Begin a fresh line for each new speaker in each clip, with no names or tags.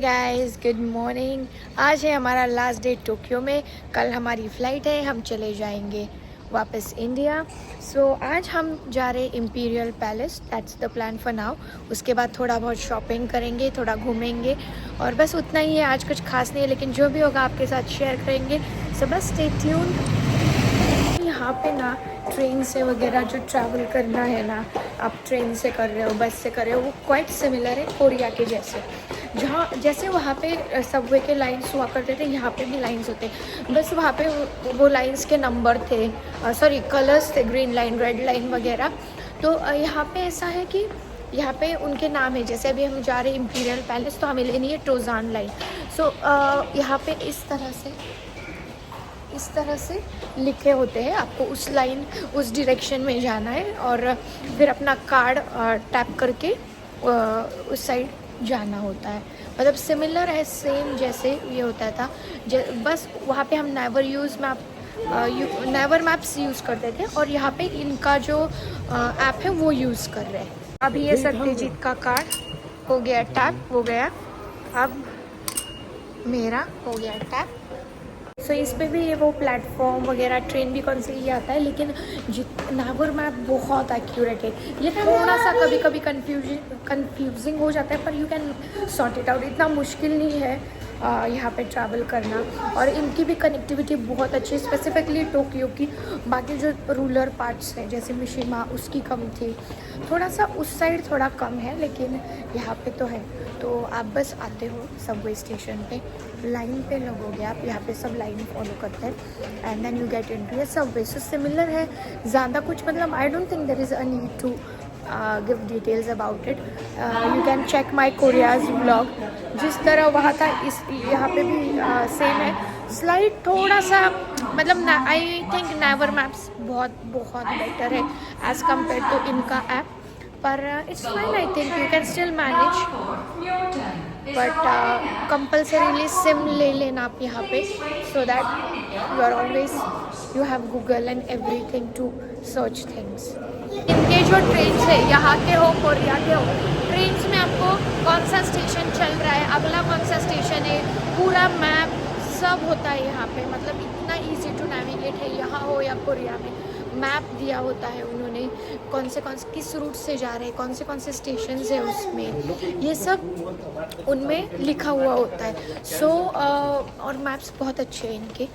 Guys, good morning. आज है हमारा लास्ट डे टोक्यो में। कल हमारी फ़्लाइट है, हम चले जाएंगे वापस इंडिया। आज हम जा रहे imperial palace, that's the plan for now. उसके बाद थोड़ा बहुत शॉपिंग करेंगे, थोड़ा घूमेंगे और बस उतना ही है। आज कुछ खास नहीं है, लेकिन जो भी होगा आपके साथ शेयर करेंगे। सो बस स्टे ट्यून्ड। यहाँ पे ना ट्रेन से वगैरह जो ट्रैवल करना है ना, आप ट्रेन से कर रहे हो, बस से कर रहे हो, वो क्वाइट सिमिलर है कोरिया के जैसे। जहाँ जैसे वहाँ पे सबवे के लाइन्स हुआ करते थे, यहाँ पे भी लाइन्स होते, बस वहाँ पे वो लाइन्स के नंबर थे, सॉरी कलर्स थे, ग्रीन लाइन, रेड लाइन वगैरह। तो यहाँ पे ऐसा है कि यहाँ पे उनके नाम है। जैसे अभी हम जा रहे हैं इम्पीरियल पैलेस, तो हमें लेनी है टोजान लाइन। यहाँ पे इस तरह से लिखे होते हैं, आपको उस लाइन, उस डायरेक्शन में जाना है और फिर अपना कार्ड टैप करके उस साइड जाना होता है। मतलब सिमिलर है, सेम जैसे ये होता था। बस वहाँ पे हम नेवर मैप्स यूज़ करते थे और यहाँ पे इनका जो ऐप है वो यूज़ कर रहे हैं। अभी ये सत्यजीत का कार्ड हो गया टैप, हो गया। अब मेरा हो गया टैप। इस पे भी ये वो प्लेटफॉर्म वगैरह, ट्रेन भी कौन सी ये आता है, लेकिन नावर मैप बहुत एक्यूरेट है। ये थोड़ा सा कभी कभी कंफ्यूजिंग हो जाता है, पर you can sort it out. इतना मुश्किल नहीं है यहाँ पे ट्रैवल करना। और इनकी भी कनेक्टिविटी बहुत अच्छी है, स्पेसिफिकली टोक्यो की। बाकी जो रूरल पार्ट्स हैं जैसे मिशिमा, उसकी कम थी, थोड़ा सा उस साइड थोड़ा कम है, लेकिन यहाँ पे तो है। तो आप बस आते हो सबवे स्टेशन पे, लाइन पे लगोगे आप, यहाँ पे सब लाइन फॉलो करते हैं and then you get into a subway. So similar है, ज़्यादा कुछ मतलब I don't think there is a need to give details about it. You can check my Korea's vlog. जिस तरह वहाँ था यहाँ पे भी सेम है। स्लाइड थोड़ा सा मतलब आई थिंक नेवर मैप्स बहुत बहुत बेटर है एज़ कम्पेयर टू इनका ऐप, पर it's fine. I think you can still manage, but compulsorily sim ले लेना आप यहाँ पे, so that you are always, you have Google and everything to search things. इनके जो ट्रेन है, यहाँ के हो कोरिया के हो, ट्रेन में आपको कौन सा स्टेशन चल रहा है, अगला कौन सा स्टेशन है, पूरा मैप सब होता है यहाँ पे। मतलब इतना इजी टू नेविगेट है, यहाँ हो या कोरिया में, मैप दिया होता है उन्होंने, कौन से किस रूट से जा रहे हैं, कौन से स्टेशन है उसमें, ये सब उनमें लिखा हुआ होता है। और मैप्स बहुत अच्छे हैं इनके,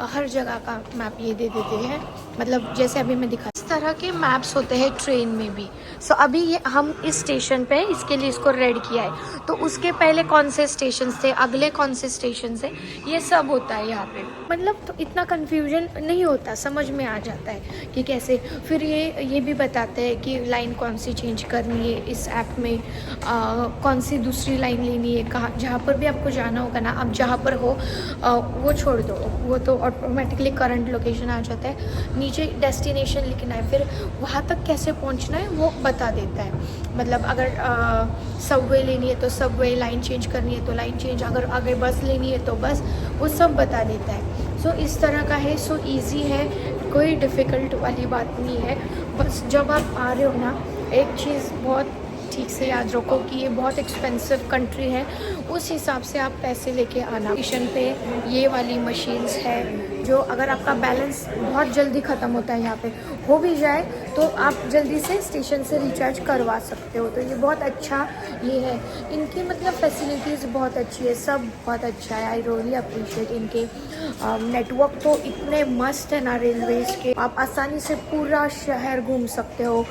हर जगह का मैप ये दे देते हैं। मतलब जैसे अभी मैं दिखा, इस तरह के मैप्स होते हैं ट्रेन में भी। अभी ये हम इस स्टेशन पे, इसके लिए इसको रेड किया है, तो उसके पहले कौन से स्टेशन थे, अगले कौन से स्टेशन से, ये सब होता है यहाँ पे। मतलब तो इतना कन्फ्यूजन नहीं होता, समझ में आ जाता है कि कैसे। फिर ये भी बताते हैं कि लाइन कौन सी चेंज करनी है इस ऐप में, कौन सी दूसरी लाइन लेनी है, कहाँ जहाँ पर भी आपको जाना होगा ना, आप जहाँ पर हो वो छोड़ दो, वो तो ऑटोमेटिकली करंट लोकेशन आ जाता है। नीचे डेस्टिनेशन लिखना है, फिर वहाँ तक कैसे पहुँचना है वो बता देता है। मतलब अगर सबवे लेनी है तो सबवे, लाइन चेंज करनी है तो लाइन चेंज, अगर आगे बस लेनी है तो बस, वो सब बता देता है। इस तरह का है। ईज़ी है, कोई डिफ़िकल्ट वाली बात नहीं है। बस जब आप आ रहे हो ना, एक चीज़ बहुत ठीक से याद रखो कि ये बहुत एक्सपेंसिव कंट्री है, उस हिसाब से आप पैसे लेके आना। स्टेशन पे ये वाली मशीन्स है जो अगर आपका बैलेंस बहुत जल्दी ख़त्म होता है, यहाँ पे हो भी जाए तो आप जल्दी से स्टेशन से रिचार्ज करवा सकते हो। तो ये बहुत अच्छा ये है। इनकी मतलब फैसिलिटीज़ बहुत अच्छी है, सब बहुत अच्छा है। आई रियली अप्रिशिएट इनके नेटवर्क तो इतने मस्त है ना रेलवेज़ के, आप आसानी से पूरा शहर घूम सकते हो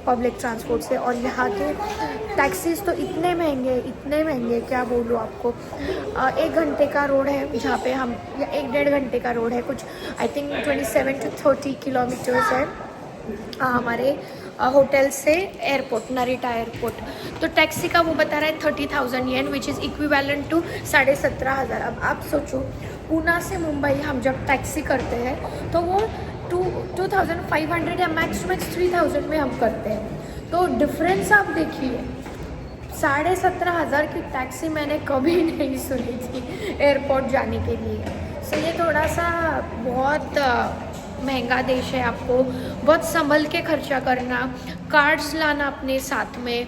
पब्लिक ट्रांसपोर्ट से। और यहाँ के टैक्सीज तो इतने महंगे क्या बोलूँ आपको। 1 घंटे का रोड है जहाँ पे हम, या 1-1.5 घंटे का रोड है कुछ, आई थिंक 27 to 30 किलोमीटर्स है हमारे होटल से एयरपोर्ट, नरिटा एयरपोर्ट। तो टैक्सी का वो बता रहा है 30,000 येन, विच इज़ इक्विवेलेंट टू 17,500। अब आप सोचो, पूना से मुंबई हम जब टैक्सी करते हैं तो वो 2,500 या मैक्स 3,000 में हम करते हैं। तो डिफरेंस आप देखिए, 17,500 की टैक्सी मैंने कभी नहीं सुनी थी एयरपोर्ट जाने के लिए। ये थोड़ा सा बहुत महंगा देश है, आपको बहुत संभल के खर्चा करना, कार्ड्स लाना अपने साथ में,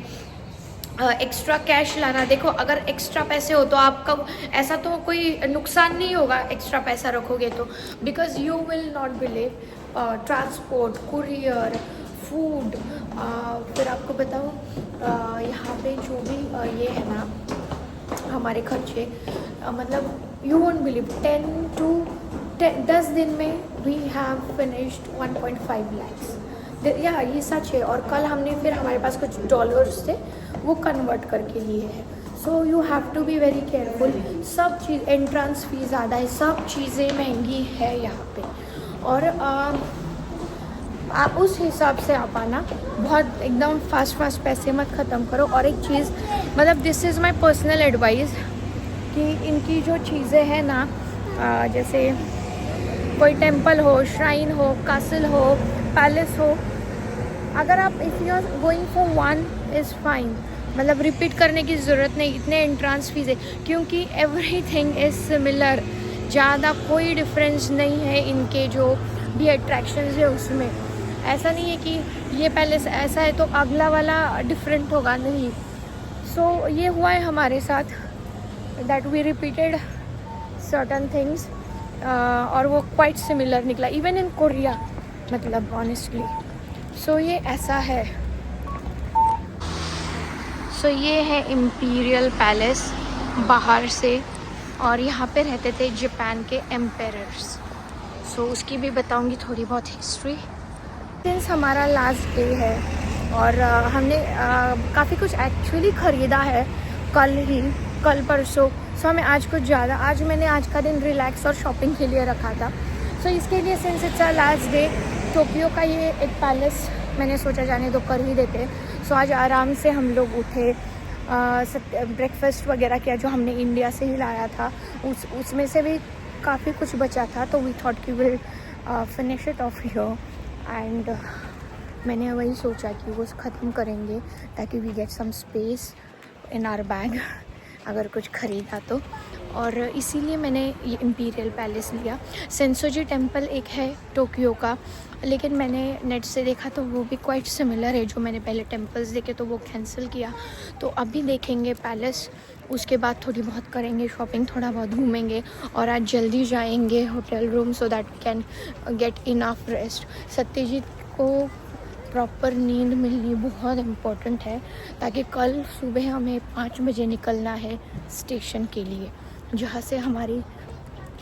एक्स्ट्रा कैश लाना। देखो अगर एक्स्ट्रा पैसे हो तो आपका ऐसा तो कोई नुकसान नहीं होगा एक्स्ट्रा पैसा रखोगे तो, because you will not believe transport, courier, food, फिर आपको बताऊँ यहाँ पे जो भी ये है ना हमारे खर्चे, मतलब यू वोंट बिलीव 10 दिन में वी हैव फिनिश्ड 1.5 lakhs। या ये सच है। और कल हमने फिर हमारे पास कुछ डॉलर्स थे वो कन्वर्ट करके लिए हैं। So you have to be very careful. सब चीज़, एंट्रेंस फी ज़्यादा है, सब चीज़ें महंगी है यहाँ पे। और आप उस हिसाब से आप आना, बहुत एकदम फास्ट पैसे मत ख़त्म करो। और एक चीज़, मतलब this is my personal advice कि इनकी जो चीज़ें हैं ना, जैसे कोई टेंपल हो, श्राइन हो, कासल हो, पैलेस हो, अगर आप if you are going for one is fine, मतलब रिपीट करने की ज़रूरत नहीं। इतने एंट्रेंस फीस है क्योंकि एवरीथिंग इज़ सिमिलर, ज़्यादा कोई डिफरेंस नहीं है इनके जो भी अट्रैक्शंस है उसमें। ऐसा नहीं है कि ये पैलेस ऐसा है तो अगला वाला डिफरेंट होगा, नहीं। सो ये हुआ है हमारे साथ, that we repeated certain things और वो क्वाइट सिमिलर निकला इवन इन कोरिया, मतलब ऑनेस्टली। सो ये ऐसा है। सो ये है इम्पीरियल पैलेस बाहर से, और यहाँ पे रहते थे जापान के एम्पेरर्स। सो उसकी भी बताऊँगी थोड़ी बहुत हिस्ट्री। सिंस हमारा लास्ट डे है और हमने काफ़ी कुछ एक्चुअली ख़रीदा है कल परसों। सो हमें आज कुछ ज़्यादा, आज का दिन रिलैक्स और शॉपिंग के लिए रखा था। सो इसके लिए since it's a last day, Tokyo का ये एक पैलेस मैंने सोचा जाने दो, कर ही देते। सो आज आराम से हम लोग उठे, ब्रेकफास्ट वगैरह किया जो हमने इंडिया से ही लाया था, उसमें से भी काफ़ी कुछ बचा था। तो वी थॉट कि will finish it off here and मैंने वही सोचा कि वो ख़त्म करेंगे ताकि we get some space in our bag अगर कुछ ख़रीदा तो। और इसीलिए मैंने ये इम्पीरियल पैलेस लिया। सेंसोजी टेम्पल एक है टोक्यो का, लेकिन मैंने नेट से देखा तो वो भी क्वाइट सिमिलर है। जो मैंने पहले टेम्पल्स देखे तो वो कैंसिल किया। तो अभी देखेंगे पैलेस, उसके बाद थोड़ी बहुत करेंगे शॉपिंग, थोड़ा बहुत घूमेंगे और आज जल्दी जाएंगे hotel room so that can get enough rest. Satyajit को प्रॉपर नींद मिलनी बहुत इम्पोर्टेंट है ताकि कल सुबह हमें 5 बजे निकलना है स्टेशन के लिए, जहाँ से हमारी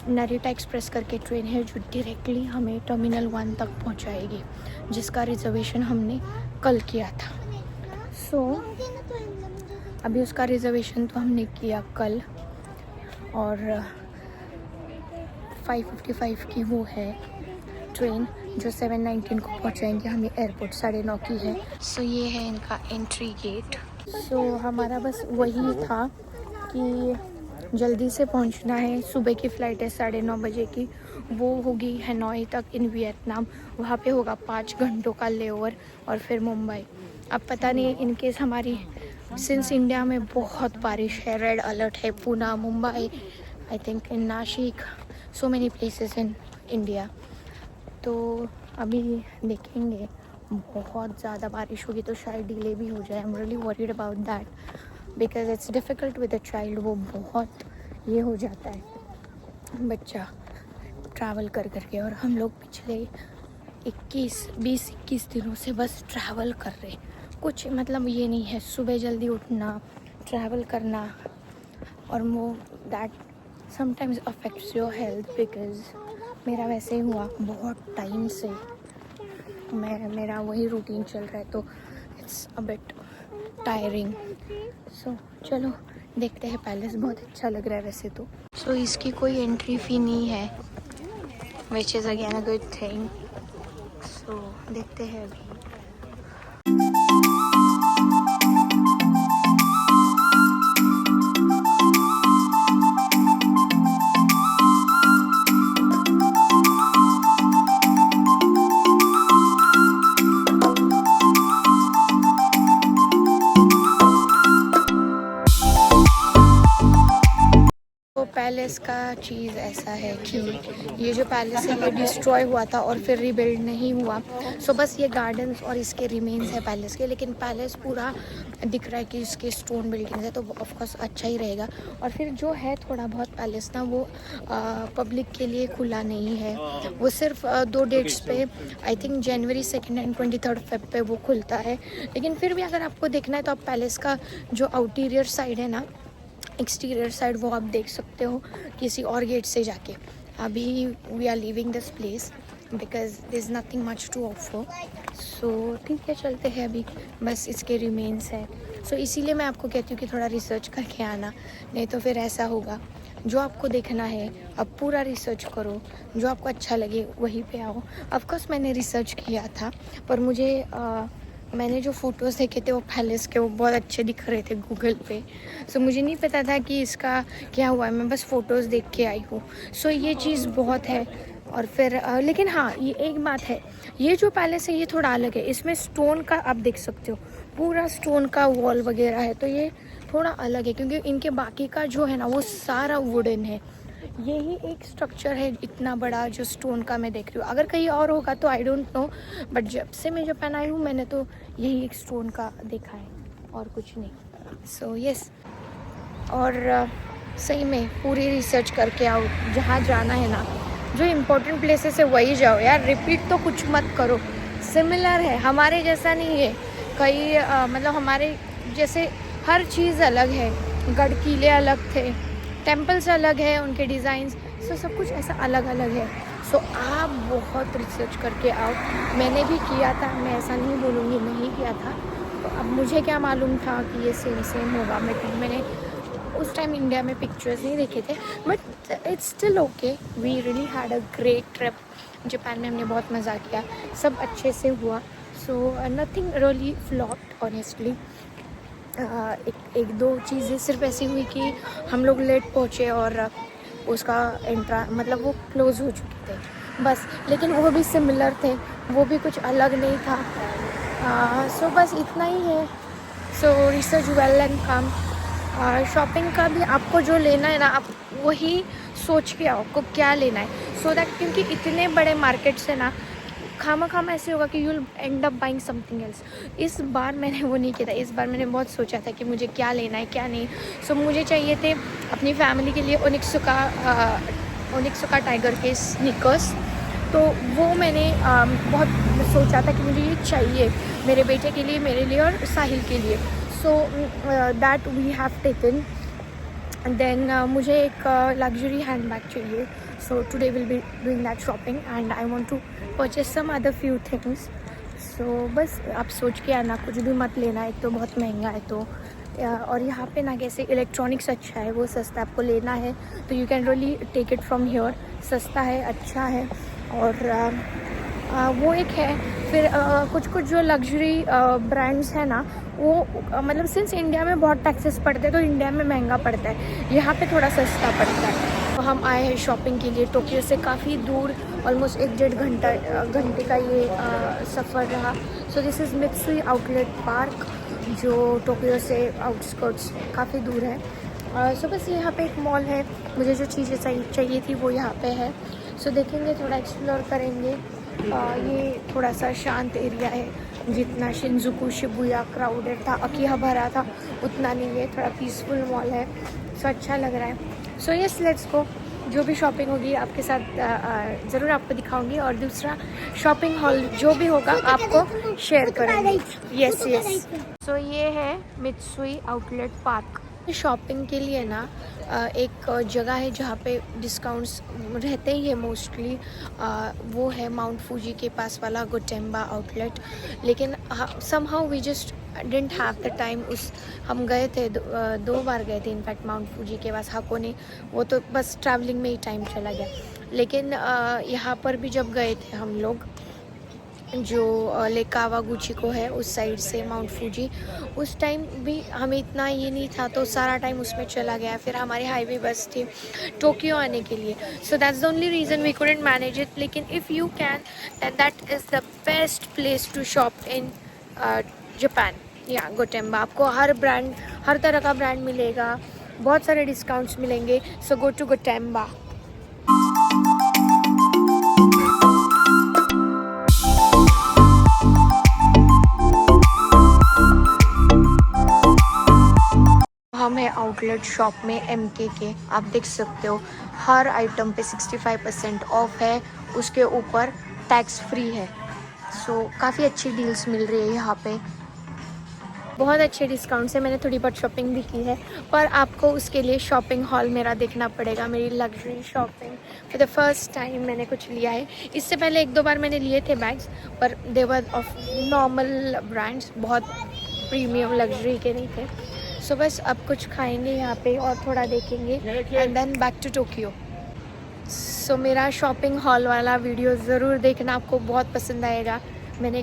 नारिटा एक्सप्रेस करके ट्रेन है जो डायरेक्टली हमें टर्मिनल 1 तक पहुँचाएगी, जिसका रिजर्वेशन हमने कल किया था। सो अभी उसका रिजर्वेशन तो हमने किया कल और 5:55 की वो है ट्रेन जो 7:19 को पहुंचाएंगे हमें एयरपोर्ट, 9:30 की है। सो ये है इनका एंट्री गेट। सो हमारा बस वही था कि जल्दी से पहुंचना है। सुबह की फ़्लाइट है 9:30 बजे की, वो होगी हैनोई तक इन वियतनाम। वहाँ पे होगा 5 घंटों का लेओवर और फिर मुंबई। अब पता नहीं इन केस हमारी, सिंस इंडिया में बहुत बारिश है, रेड अलर्ट है, Poona, Mumbai, I think in Nashik, so many places in India. तो अभी देखेंगे, बहुत ज़्यादा बारिश होगी तो शायद डिले भी हो जाए। I am really worried about that because it's difficult with a child. वो बहुत ये हो जाता है बच्चा ट्रैवल कर करके, और हम लोग पिछले 20-21 दिनों से बस ट्रैवल कर रहे। कुछ मतलब ये नहीं है, सुबह जल्दी उठना, ट्रैवल करना, और वो that sometimes affects your health. Because मेरा वैसे ही हुआ, बहुत टाइम से मेरा वही रूटीन चल रहा है तो इट्स अ बिट टायरिंग। सो चलो देखते हैं पैलेस, बहुत अच्छा लग रहा है वैसे तो। सो इसकी कोई एंट्री फ़ी नहीं है, which is again a good thing. So देखते हैं अभी। पैलेस का चीज़ ऐसा है कि ये जो पैलेस है ये डिस्ट्रॉय हुआ था और फिर रिबिल्ड नहीं हुआ। सो बस ये गार्डन्स और इसके रिमेन्स है पैलेस के, लेकिन पैलेस पूरा दिख रहा है कि इसके स्टोन बिल्डिंग्स है, तो ऑफकोर्स अच्छा ही रहेगा। और फिर जो है थोड़ा बहुत पैलेस ना, वो पब्लिक के लिए खुला नहीं है, वो सिर्फ 2 डेट्स पे, I think January 2 and 23 Feb पे वो खुलता है। लेकिन फिर भी अगर आपको देखना है तो आप पैलेस का जो आउटीरियर साइड है ना, एक्सटीरियर साइड, वो आप देख सकते हो किसी और गेट से जाके। अभी we are leaving this place because there is nothing much to offer. So ठीक है, चलते हैं अभी, बस इसके रिमेन्स है। सो इसीलिए मैं आपको कहती हूँ कि थोड़ा रिसर्च करके आना, नहीं तो फिर ऐसा होगा जो आपको देखना है अब पूरा रिसर्च करो, जो आपको अच्छा लगे वहीं पे आओ। ऑफ कोर्स मैंने रिसर्च किया था, पर मुझे मैंने जो फ़ोटोज़ देखे थे वो पैलेस के, वो बहुत अच्छे दिख रहे थे गूगल पे। सो मुझे नहीं पता था कि इसका क्या हुआ है, मैं बस फ़ोटोज़ देख के आई हूँ। सो ये चीज़ बहुत है। और फिर लेकिन हाँ, ये एक बात है, ये जो पैलेस है ये थोड़ा अलग है, इसमें स्टोन का आप देख सकते हो, पूरा स्टोन का वॉल वगैरह है, तो ये थोड़ा अलग है क्योंकि इनके बाकी का जो है ना वो सारा वुडन है। यही एक स्ट्रक्चर है इतना बड़ा जो स्टोन का मैं देख रही हूँ। अगर कहीं और होगा तो आई डोंट नो, बट जब से मैं जापान आई हूँ मैंने तो यही एक स्टोन का देखा है और कुछ नहीं। सो यस, और सही में पूरी रिसर्च करके आओ, जहाँ जाना है ना, जो इम्पोर्टेंट प्लेसेस है वही जाओ यार, रिपीट तो कुछ मत करो। सिमिलर है, हमारे जैसा नहीं है कई, मतलब हमारे जैसे हर चीज़ अलग है, गढ़ किले अलग थे, टेम्पल्स अलग है, उनके डिज़ाइंस, सो सब कुछ ऐसा अलग अलग है। सो आप बहुत रिसर्च करके आओ। मैंने भी किया था, मैं ऐसा नहीं बोलूँगी नहीं किया था, तो अब मुझे क्या मालूम था कि ये सेम होगा। मैंने उस टाइम इंडिया में पिक्चर्स नहीं देखे थे, but it's still okay. We really had a great trip. Japan में हमने बहुत मज़ा किया, सब अच्छे से हुआ। So nothing really flopped honestly. एक दो चीज़ें सिर्फ ऐसी हुई कि हम लोग लेट पहुँचे और उसका मतलब वो क्लोज़ हो चुके थे बस, लेकिन वो भी सिमिलर थे, वो भी कुछ अलग नहीं था। सो बस इतना ही है। सो research well and come. Shopping का भी आपको जो लेना है ना, आप वही सोच के आओ आपको क्या लेना है, सो दैट, क्योंकि इतने बड़े मार्केट से ना खामा ऐसे होगा कि you will and up buying something else. इस बार मैंने वो नहीं किया था, इस बार मैंने बहुत सोचा था कि मुझे क्या लेना है क्या नहीं। सो मुझे चाहिए थे अपनी फैमिली के लिए ओनिक्सुका टाइगर के स्नीकर्स, तो वो मैंने बहुत सोचा था कि मुझे ये चाहिए मेरे बेटे के लिए, मेरे लिए और साहिल के लिए। So that we have taken. Then मुझे एक लग्जरी हैंड बैग चाहिए, so today we'll be doing that shopping and I want to purchase some other few things. So बस आप सोच के आना, कुछ भी मत लेना, एक तो बहुत महंगा है तो। और यहाँ पे ना कैसे इलेक्ट्रॉनिक्स अच्छा है, वो सस्ता आपको लेना है तो you can really take it from here. सस्ता है, अच्छा है, और वो एक है। फिर कुछ जो लग्जरी ब्रांड्स हैं ना, वो मतलब सिंस इंडिया में बहुत टैक्सेस पड़ते हैं तो इंडिया में महंगा पड़ता है, यहाँ पे थोड़ा सस्ता पड़ता है। तो हम आए हैं शॉपिंग के लिए। टोक्यो से काफ़ी दूर, ऑलमोस्ट 1-1.5 घंटे का ये सफ़र रहा। So this is Mitsui outlet park, जो टोक्यो से आउटस्कर्ट्स काफ़ी दूर है। सो बस यहाँ पे एक मॉल है, मुझे जो चीज़ें चाहिए थी वो यहाँ पे है। सो देखेंगे, थोड़ा एक्सप्लोर करेंगे। ये थोड़ा सा शांत एरिया है, जितना शिंजुकू शिबुया क्राउडेड था, अकीहा भरा था, उतना नहीं है, थोड़ा पीसफुल मॉल है। सो अच्छा लग रहा है। So yes, let's go. जो भी शॉपिंग होगी आपके साथ ज़रूर आपको दिखाऊंगी, और दूसरा शॉपिंग हॉल जो भी होगा आपको शेयर करेंगे। Yes yes. सो ये है मित्सुई आउटलेट पार्क। शॉपिंग के लिए ना एक जगह है जहाँ पे डिस्काउंट्स रहते ही है मोस्टली, वो है माउंट फूजी के पास वाला गोटेम्बा आउटलेट। लेकिन somehow we just didn't have the time. हम गए थे 2 बार गए थे इनफैक्ट माउंट फूजी के पास हाकोने, वो तो बस ट्रैवलिंग में ही टाइम चला गया। लेकिन यहाँ पर भी जब गए थे हम लोग, जो लेक कावागुची को है उस साइड से माउंट फूजी, उस टाइम भी हमें इतना ये नहीं था, तो सारा टाइम उसमें चला गया। फिर हमारी हाईवे बस थी टोक्यो आने के लिए, so that's the only reason we couldn't manage it. लेकिन if you can, that is the best place to shop in Japan. या गोटेम्बा, आपको हर तरह का ब्रांड मिलेगा, बहुत सारे डिस्काउंट्स मिलेंगे, सो गो टू गोटेम्बा। हम है आउटलेट शॉप में MK के, आप देख सकते हो हर आइटम पे 65% ऑफ है, उसके ऊपर टैक्स फ्री है। सो काफ़ी अच्छी डील्स मिल रही है यहाँ पे, बहुत अच्छे डिस्काउंट से। मैंने थोड़ी बहुत शॉपिंग भी की है, पर आपको उसके लिए शॉपिंग हॉल मेरा देखना पड़ेगा। मेरी luxury shopping for the first time मैंने कुछ लिया है। इससे पहले 1-2 बार मैंने लिए थे बैग्स, पर दे वर ऑफ नॉर्मल ब्रांड्स, बहुत प्रीमियम लग्जरी के नहीं थे। सो बस अब कुछ खाएंगे यहाँ पे और थोड़ा देखेंगे and then back to Tokyo. So मेरा शॉपिंग हॉल वाला वीडियो ज़रूर देखना, आपको बहुत पसंद आएगा। मैंने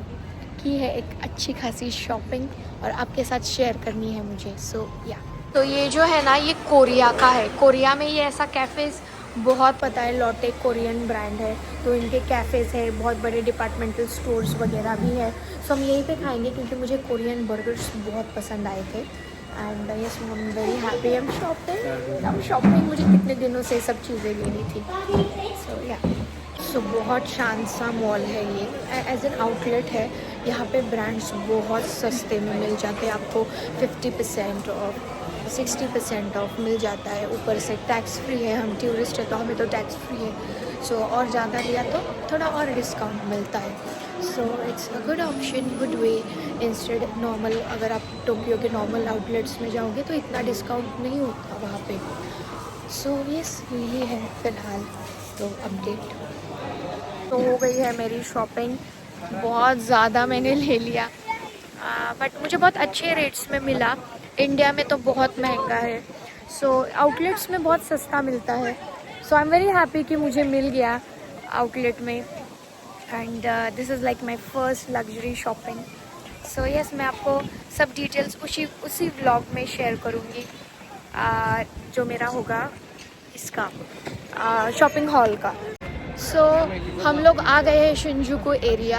की है एक अच्छी खासी शॉपिंग और आपके साथ शेयर करनी है मुझे। सो या तो ये जो है ना, ये कोरिया का है। कोरिया में ये ऐसा कैफ़ेज़ बहुत पता है, लॉटे कोरियन ब्रांड है, तो इनके कैफ़ेज़ है, बहुत बड़े डिपार्टमेंटल स्टोर्स वगैरह भी है। सो हम यहीं पे खाएंगे क्योंकि मुझे कोरियन बर्गर्स बहुत पसंद आए थे। And yes, I am very happy I am shopping. मुझे कितने दिनों से सब चीज़ें लेनी थी। सो या बहुत शांत सा मॉल है ये, एज एन आउटलेट है। यहाँ पे ब्रांड्स बहुत सस्ते में मिल जाते हैं, आपको 50% ऑफ, 60% ऑफ मिल जाता है। ऊपर से टैक्स फ्री है, हम टूरिस्ट है तो हमें तो टैक्स फ्री है। सो और ज़्यादा लिया तो थोड़ा और डिस्काउंट मिलता है। So it's a good option, good way instead normal. अगर आप टोक्यो के नॉर्मल आउटलेट्स में जाओगे तो इतना डिस्काउंट नहीं होता वहाँ पे। सो यस, ये है फ़िलहाल तो अपडेट। तो हो गई है मेरी शॉपिंग, बहुत ज़्यादा मैंने ले लिया, बट मुझे बहुत अच्छे रेट्स में मिला। इंडिया में तो बहुत महंगा है, सो आउटलेट्स में बहुत सस्ता मिलता है। सो आई एम वेरी हैप्पी कि मुझे मिल गया आउटलेट में। And this is like my first luxury shopping. So yes, मैं आपको सब डिटेल्स उसी व्लॉग में शेयर करूँगी, जो मेरा होगा इसका शॉपिंग हॉल का। सो हम लोग आ गए हैं शिंजुकू एरिया।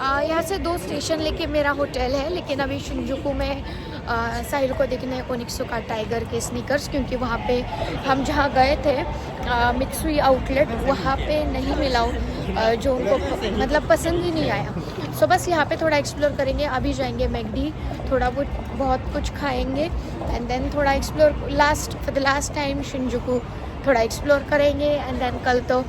यहाँ से 2 स्टेशन लेके मेरा होटल है, लेकिन अभी शिंजुकू में साहिल को देखने ओनिक्सुका टाइगर के स्नीकर्स, क्योंकि वहाँ पे हम जहाँ गए थे मित्सुई आउटलेट, वहाँ पे नहीं मिला जो उनको मतलब पसंद ही नहीं आया। सो बस यहाँ पे थोड़ा एक्सप्लोर करेंगे। अभी जाएंगे मैकडी, थोड़ा बहुत कुछ खाएंगे एंड देन थोड़ा explore for the last time Shinjuku थोड़ा एक्सप्लोर करेंगे एंड देन कल तो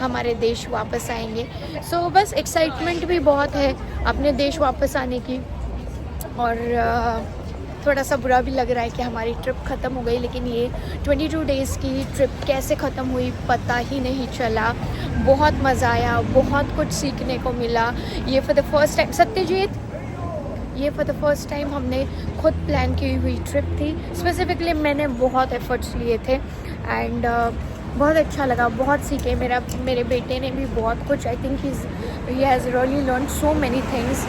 हमारे देश वापस आएंगे। सो बस एक्साइटमेंट भी बहुत है अपने देश वापस आने की, और थोड़ा सा बुरा भी लग रहा है कि हमारी ट्रिप ख़त्म हो गई, लेकिन ये 22 डेज़ की ट्रिप कैसे ख़त्म हुई पता ही नहीं चला। बहुत मज़ा आया, बहुत कुछ सीखने को मिला। ये for the first time Satyajit, ये फॉर द फर्स्ट टाइम हमने खुद प्लान की हुई ट्रिप थी। स्पेसिफिकली मैंने बहुत एफर्ट्स लिए थे एंड बहुत अच्छा लगा, बहुत सीखे। मेरे बेटे ने भी बहुत कुछ, I think he has really learn so many things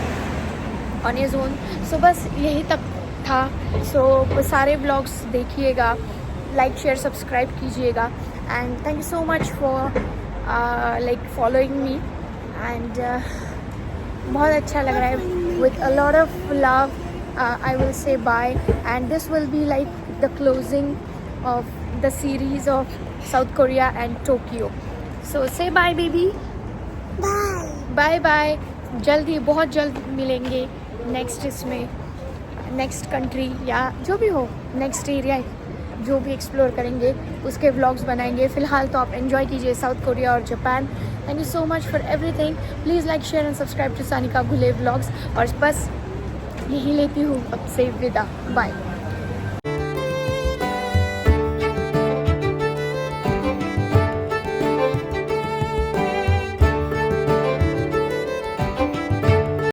on his own. So बस यही तक था। सो सारे ब्लॉग्स देखिएगा, लाइक शेयर सब्सक्राइब कीजिएगा and thank you so much for like following me and बहुत अच्छा लग रहा है। With a lot of love I will say bye and this will be like the closing of the series of South Korea and Tokyo. So से bye baby, bye bye. जल्दी, बहुत जल्द मिलेंगे नेक्स्ट इसमें, नेक्स्ट कंट्री या जो भी हो, नेक्स्ट एरिया जो भी एक्सप्लोर करेंगे उसके व्लॉग्स बनाएंगे। फ़िलहाल तो आप एंजॉय कीजिए साउथ कोरिया और Japan. Thank you so much for everything. Please like share and subscribe to Sanika Ghule vlogs. और बस यही लेती हूँ अब से विदा, बाय।